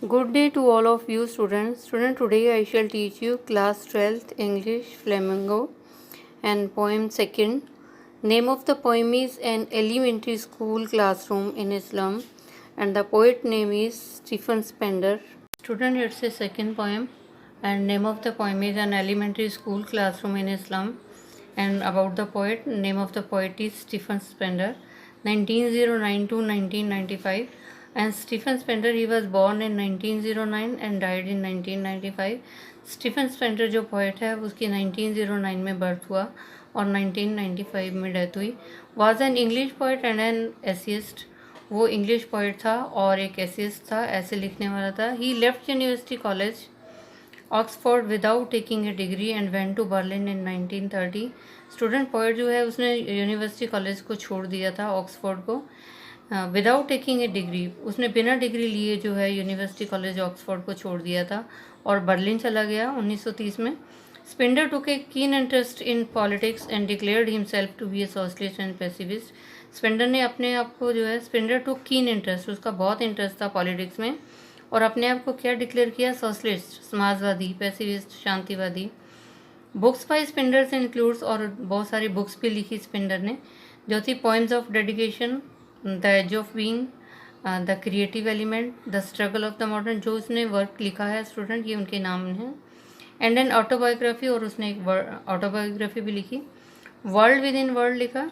Good day to all of you students. Today I shall teach you class 12th English Flamingo and poem second. Name of the poem is An Elementary School Classroom in Islam and the poet name is Stephen Spender. Student, it's a second poem and name of the poem is An Elementary School Classroom in Islam, and about the poet, name of the poet is Stephen Spender, 1909 to 1995. And Stephen Spender, he was born in 1909 and died in 1995. Stephen Spender जो poet है उसकी 1909 में birth हुआ और 1995 में death हुई. Was an English poet and an essayist. वो English poet था और एक एसिस्ट था, ऐसे लिखने वाला था. He left university college Oxford without taking a degree and went to Berlin in 1930. Student poet जो है उसने यूनिवर्सिटी कॉलेज को छोड़ दिया था, ऑक्सफोर्ड को, विदाउट टेकिंग ए डिग्री. उसने बिना डिग्री लिए जो है यूनिवर्सिटी कॉलेज ऑक्सफोर्ड को छोड़ दिया था और बर्लिन चला गया 1930 में. Spender took a keen interest in politics and declared himself to be a socialist and pacifist. Spender ने अपने आप को जो है, स्पेंडर टुक कीन इंटरेस्ट, उसका बहुत इंटरेस्ट था पॉलिटिक्स में, और अपने आप को क्या डिक्लेयर किया? सोशलिस्ट, समाजवादी, पैसिविस्ट, शांतिवादी. बुक्स बाय स्पेंडर से इंक्लूड्स, और बहुत सारी बुक्स भी लिखी स्पेंडर ने, जो थी poems of dedication, the age of being, the creative element, the struggle of the modern. जो उसने वर्क लिखा है स्टूडेंट, ये उनके नाम हैं. एंड एन ऑटोबायोग्राफी, और उसने एक ऑटोबायोग्राफी भी लिखी. वर्ल्ड विद इन वर्ल्ड लिखा.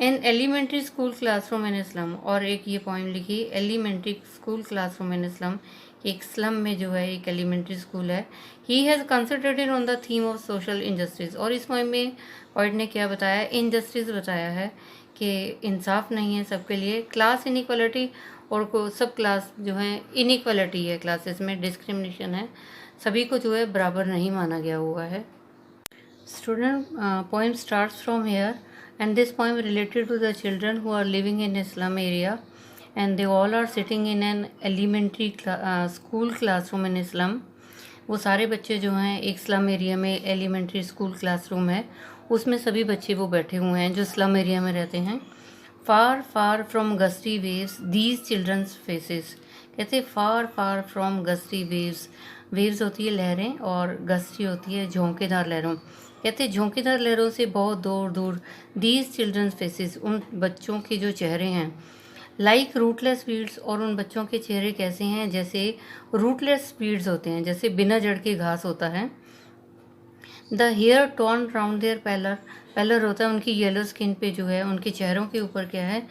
An elementary school classroom in a slum, और एक ये पोइम लिखी elementary school classroom in a slum. एक स्लम में जो है एक एलिमेंट्री स्कूल है. He has concentrated on the theme of social injustice. और इस पोइम में पोइट ने क्या बताया? इनजस्टिस बताया है कि इंसाफ नहीं है सबके लिए. क्लास इनइक्वालिटी, और को सब क्लास जो है इनइक्वालिटी है, क्लासेस में डिस्क्रिमिनेशन है, सभी को जो है बराबर नहीं माना गया हुआ है. Student, poem starts from here and this poem related to the children who are living in Islam area, and they all are sitting in an elementary school classroom in Islam. वो सारे बच्चे जो हैं एक स्लम एरिया में, elementary school classroom है, उसमें सभी बच्चे वो बैठे हुए हैं जो स्लम एरिया में रहते हैं. Far far from gusty waves these children's faces. कहते far far from gusty waves. Waves होती है लहरें और गस्टी होती है झोंकेदार लहरों. कहते झोंकेदार लहरों से बहुत दूर दूर. दीज चिल्ड्रंस फेसेस, उन बच्चों के जो चेहरे हैं. लाइक रूटलेस वीड्स, और उन बच्चों के चेहरे कैसे हैं? जैसे रूटलेस वीड्स होते हैं, जैसे बिना जड़ के घास होता है. The hair torn round their pallor. Pallor होता है उनकी येलो स्किन पे, जो है उनके चेहरों के ऊपर क्या है?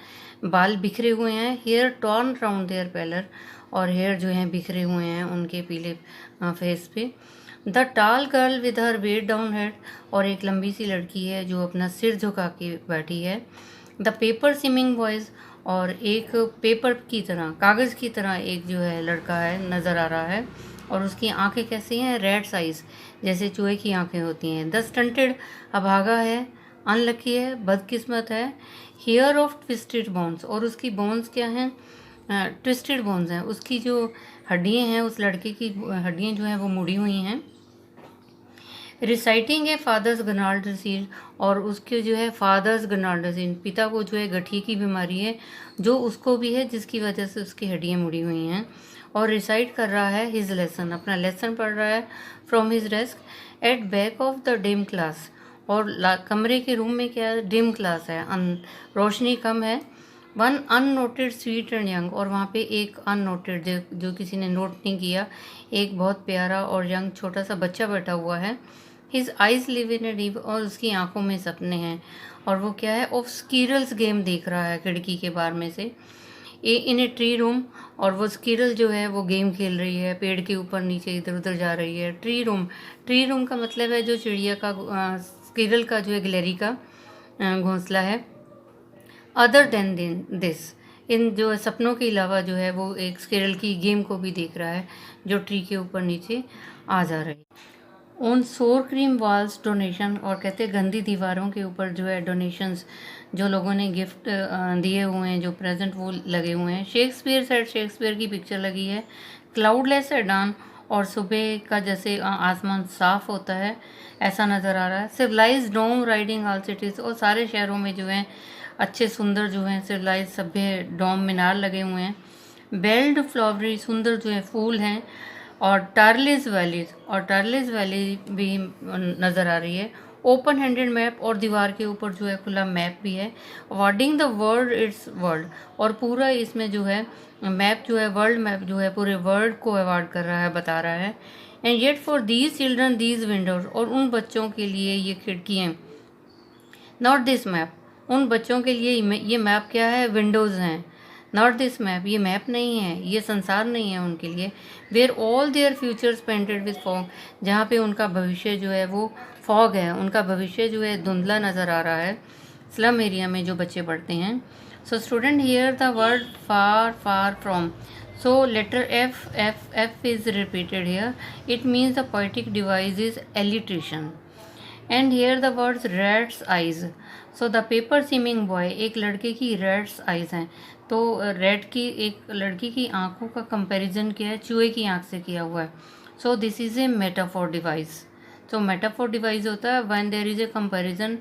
बाल बिखरे हुए हैं. Hair torn round their pallor, और हेयर जो हैं बिखरे हुए हैं उनके पीले फेस पे. The tall girl with her weighed down head, और एक लंबी सी लड़की है जो अपना सिर झुका के बैठी है. द पेपर सिमिंग बॉयज़, और एक पेपर की तरह, कागज़ की तरह एक जो है लड़का है नज़र आ रहा है, और उसकी आंखें कैसी हैं? रेड साइज, जैसे चूहे की आंखें होती हैं. द स्टंटेड, अभागा है, अनलकी है, बदकिस्मत है. हेयर ऑफ ट्विस्टेड बोन्स, और उसकी बोन्स क्या हैं? ट्विस्टेड बोन्स हैं. उसकी जो हड्डियाँ हैं, उस लड़के की हड्डियाँ जो हैं वो मुड़ी हुई हैं. रिसाइटिंग ए फादर्स गनाल्ड डिसीज, और उसके जो है फादर्स गनाल्ड डिसीज, पिता को जो है गठिए की बीमारी है, जो उसको भी है, जिसकी वजह से उसकी हड्डियाँ मुड़ी हुई हैं. और रिसाइट कर रहा है हिज लेसन, अपना लेसन पढ़ रहा है from his desk at back of the dim class. और कमरे के रूम में क्या है? डिम क्लास है, रोशनी कम है. One unnoted sweet and young, और वहाँ पे एक अननोटेड, जो किसी ने नोट नहीं किया, एक बहुत प्यारा और यंग छोटा सा बच्चा बैठा हुआ है. His eyes live in a deep, और उसकी आंखों में सपने हैं, और वो क्या है? ऑफ स्कीरल्स गेम देख रहा है खिड़की के बाहर में से. इन ए ट्री रूम, और वो स्कीरल जो है वो गेम खेल रही है, पेड़ के ऊपर नीचे इधर उधर जा रही है. ट्री रूम, ट्री रूम का मतलब है जो चिड़िया का, स्कीरल का जो है गिलहरी का घोंसला है. अदर देन दिस, इन जो सपनों के अलावा जो है वो एक स्केरल की गेम को भी देख रहा है जो ट्री के ऊपर नीचे आ जा रही है. ऑन सोर क्रीम वॉल्स डोनेशन, और कहते हैं गंदी दीवारों के ऊपर जो है डोनेशंस, जो लोगों ने गिफ्ट दिए हुए हैं, जो प्रेजेंट, वो लगे हुए हैं. शेक्सपियर सेट, शेक्सपियर की पिक्चर लगी है. क्लाउडलेस एट डॉन, और सुबह का जैसे आसमान साफ होता है ऐसा नज़र आ रहा है. सिविलाइज डोम राइडिंग ऑल सिटीज़, और सारे शहरों में जो है अच्छे सुंदर जो हैं सिविलाइज सभ्य डोम मीनार लगे हुए हैं. बेल्ड फ्लावरी, सुंदर जो है फूल हैं, और टार्लेस वैली भी नज़र आ रही है। ओपन हैंडेड मैप, और दीवार के ऊपर जो है खुला मैप भी है। Awarding the world it's world, और पूरा इसमें जो है मैप जो है, वर्ल्ड मैप जो है पूरे वर्ल्ड को अवॉर्ड कर रहा है, बता रहा है। And yet for these children these Windows, और उन बच्चों के लिए ये खिड़कियाँ, नॉट दिस मैप, उन बच्चों के लिए ये मैप क्या है, विंडोज़ हैं। नॉट दिस मैप, ये मैप नहीं है, ये संसार नहीं है उनके लिए। Where all their futures painted with fog, जहाँ पे उनका भविष्य जो है वो फॉग है, उनका भविष्य जो है धुंधला नज़र आ रहा है, स्लम एरिया में जो बच्चे पढ़ते हैं। So student here the word far far from, so letter F is repeated here. It means the poetic device is alliteration. And here the words rat's eyes. So the paper seeming boy, एक लड़के की rat's eyes हैं, तो red की एक लड़की की आंखों का कंपैरिजन किया है चूहे की आंख से किया हुआ है। So this is a metaphor device. तो मेटाफोर डिवाइस होता है when there is a comparison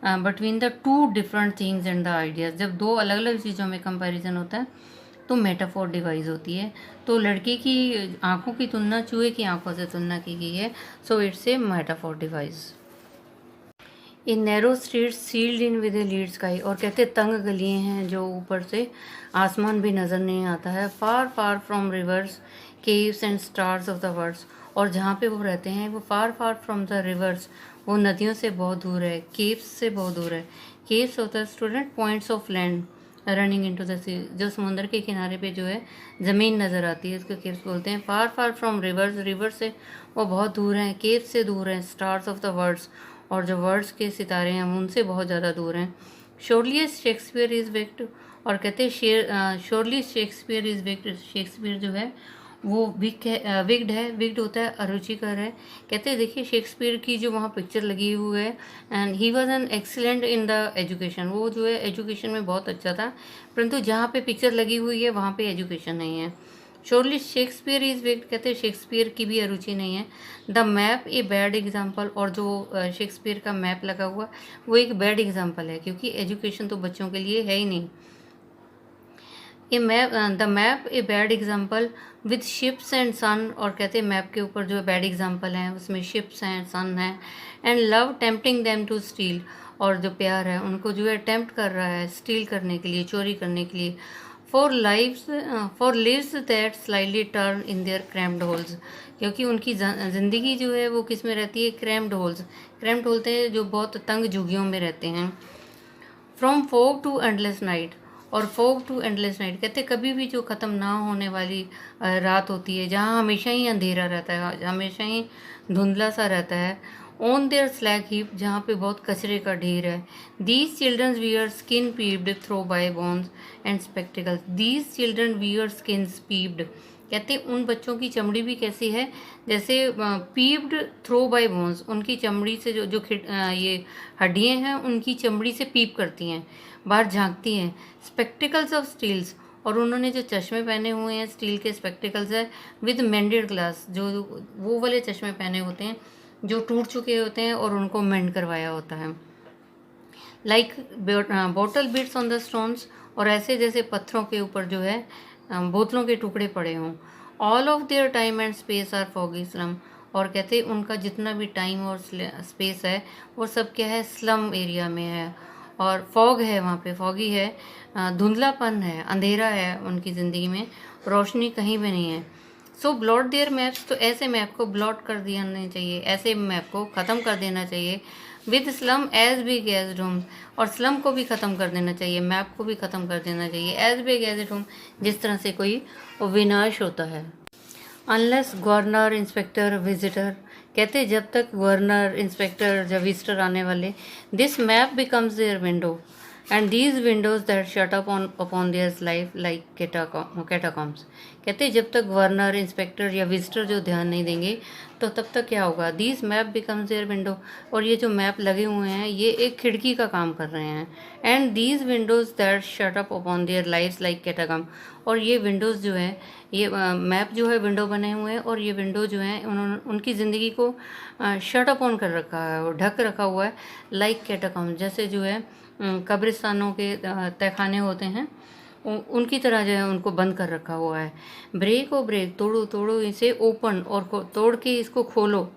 between the two different things and the ideas. जब दो अलग अलग चीज़ों में कंपैरिजन होता है तो मेटाफोर डिवाइस होती है। तो लड़के की आंखों की तुलना चूहे की आंखों से तुलना की गई है, so it's a metaphor device. In narrow streets sealed in with a lead sky, और कहते तंग गलियाँ हैं जो ऊपर से आसमान भी नज़र नहीं आता है। Far far from rivers caves and stars of the words, और जहाँ पे वो रहते हैं वो far far from the rivers, वो नदियों से बहुत दूर है, केव्स से बहुत दूर है। केव्स होता है student points of land running into the sea, जो समुद्र के किनारे पे जो है ज़मीन नज़र आती है, इसको केव्स बोलते हैं। Far far from reverse, river से वो बहुत दूर हैं, केव्स से दूर हैं। स्टार्स ऑफ द वर्ड्स, और जो वर्ड्स के सितारे हैं उनसे बहुत ज़्यादा दूर हैं। शोरली शेक्सपियर इज़ विक्ड, और कहते हैं surely Shakespeare is wicked, Shakespeare जो है वो विक्ड है। विक्ड होता है अरुचिकर है। कहते हैं देखिए शेक्सपियर की जो वहाँ पिक्चर लगी हुई है, and he was an excellent in the education, वो जो है एजुकेशन में बहुत अच्छा था, परंतु जहाँ पे पिक्चर लगी हुई है वहाँ पे एजुकेशन नहीं है। शोरली शेक्सपियर इज़ विक्ड, कहते हैं शेक्सपियर की भी अरुचि नहीं है। The map a bad example, और जो शेक्सपियर का मैप लगा हुआ वो एक बैड एग्जाम्पल है, क्योंकि एजुकेशन तो बच्चों के लिए है ही नहीं। The map a bad example with ships and sun, और कहते हैं मैप के ऊपर जो बैड एग्जाम्पल हैं उसमें शिप्स हैं, सन है। And love tempting them to steal, और जो प्यार है उनको जो है टेम्प्ट कर रहा है स्टील करने के लिए, चोरी करने के लिए। For lives that slightly turn in their cramped holes, क्योंकि उनकी ज़िंदगी जो है वो किस में रहती है, क्रैम्प्ड होल्स। क्रैम्प्ड होते हैं जो बहुत तंग झुग्गियों में रहते हैं। From fog to endless night, और फोग टू एंडलेस नाइट कहते कभी भी जो ख़त्म ना होने वाली रात होती है, जहाँ हमेशा ही अंधेरा रहता है, हमेशा ही धुंधला सा रहता है। ऑन देयर स्लैग हीप, जहाँ पे बहुत कचरे का ढेर है। These childrens wear skin peeped through by bones and spectacles, these children wear skin peeped, कहते हैं उन बच्चों की चमड़ी भी कैसी है, जैसे पीप्ड थ्रो बाय बोन्स, उनकी चमड़ी से जो ये हड्डियाँ हैं उनकी चमड़ी से पीप करती हैं, बाहर झांकती हैं। स्पेक्टिकल्स ऑफ स्टील्स, और उन्होंने जो चश्मे पहने हुए हैं स्टील के स्पेक्टिकल्स है, विद मेंडेड ग्लास, जो वो वाले चश्मे पहने होते हैं जो टूट चुके होते हैं और उनको मेंड करवाया होता है। Like bottle beads on the stones, और ऐसे जैसे पत्थरों के ऊपर जो है बोतलों के टुकड़े पड़े हों। All of their time and space are foggy slum, और कहते हैं उनका जितना भी टाइम और स्पेस है वो सब क्या है, स्लम एरिया में है, और फॉग है वहाँ पे, फॉगी है, धुंधलापन है, अंधेरा है उनकी ज़िंदगी में, रोशनी कहीं भी नहीं है। सो ब्लॉट देयर मैप्स, तो ऐसे मैप को ब्लॉट कर देना चाहिए, ऐसे मैप को ख़त्म कर देना चाहिए। With slum as big as doom, और स्लम को भी ख़त्म कर देना चाहिए, मैप को भी ख़त्म कर देना चाहिए। एज बिग एज डूम, जिस तरह से कोई विनाश होता है। अनलेस गवर्नर इंस्पेक्टर विजिटर, कहते जब तक गवर्नर इंस्पेक्टर या विजिटर आने वाले, this map becomes their window and these windows that shut up upon their life like catacombs, कहते जब तक गवर्नर इंस्पेक्टर या विजिटर जो ध्यान नहीं देंगे तो तब तक क्या होगा, these map becomes their window, और ये जो मैप लगे हुए हैं ये एक खिड़की का काम कर रहे हैं। And these windows that shut up upon their life like catacomb, और ये विंडोज़ जो है, ये मैप जो है विंडो बने हुए हैं, और ये विंडो जो है उन्होंने उनकी ज़िंदगी को शट अप ऑन कर रखा है और ढक रखा हुआ है, लाइक कैटाकॉम, जैसे जो है कब्रिस्तानों के तहखाने होते हैं उनकी तरह जो है उनको बंद कर रखा हुआ है। ब्रेक ओ ब्रेक, तोड़ो तोड़ो इसे ओपन, और तोड़ के इसको खोलो।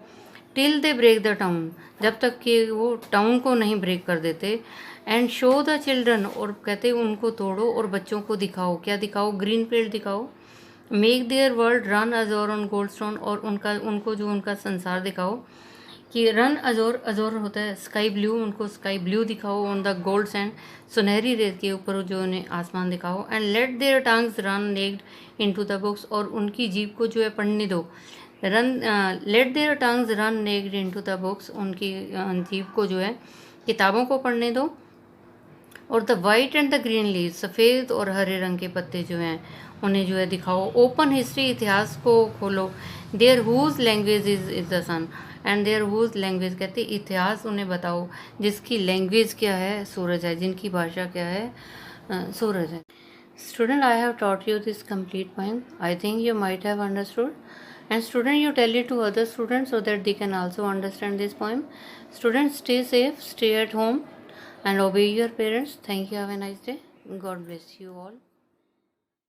Till they break the town, जब तक कि वो टाउन को नहीं ब्रेक कर देते। एंड शो द चिल्ड्रन, और कहते उनको तोड़ो और बच्चों को दिखाओ। क्या दिखाओ? ग्रीन फील्ड दिखाओ। Make their world run azure on goldstone, और उनको जो उनका संसार दिखाओ कि रन अजोर, अजोर होता है स्काई ब्लू, उनको स्काई ब्लू दिखाओ ऑन द गोल्ड सैंड, सुनहरी रेत के ऊपर जो उन्हें आसमान दिखाओ। And let their tongues run naked into the books, और उनकी जीभ को जो है पढ़ने दो। Let their tongues run naked into the books, उनकी जीभ को जो है किताबों को पढ़ने दो। और the white and the green leave, सफ़ेद और हरे रंग के पत्ते जो हैं उन्हें जो है दिखाओ। ओपन हिस्ट्री, इतिहास को खोलो। Their whose language is the sun, and their whose language, कहते इतिहास उन्हें बताओ जिसकी लैंग्वेज क्या है? सूरज है। जिनकी भाषा क्या है? सूरज है। Student, I have taught you this complete poem. I think you might have understood. And student, you tell it to other students so that they can also understand this poem. Students, stay safe, stay at home, and obey your parents. Thank you. Have a nice day. God bless you all.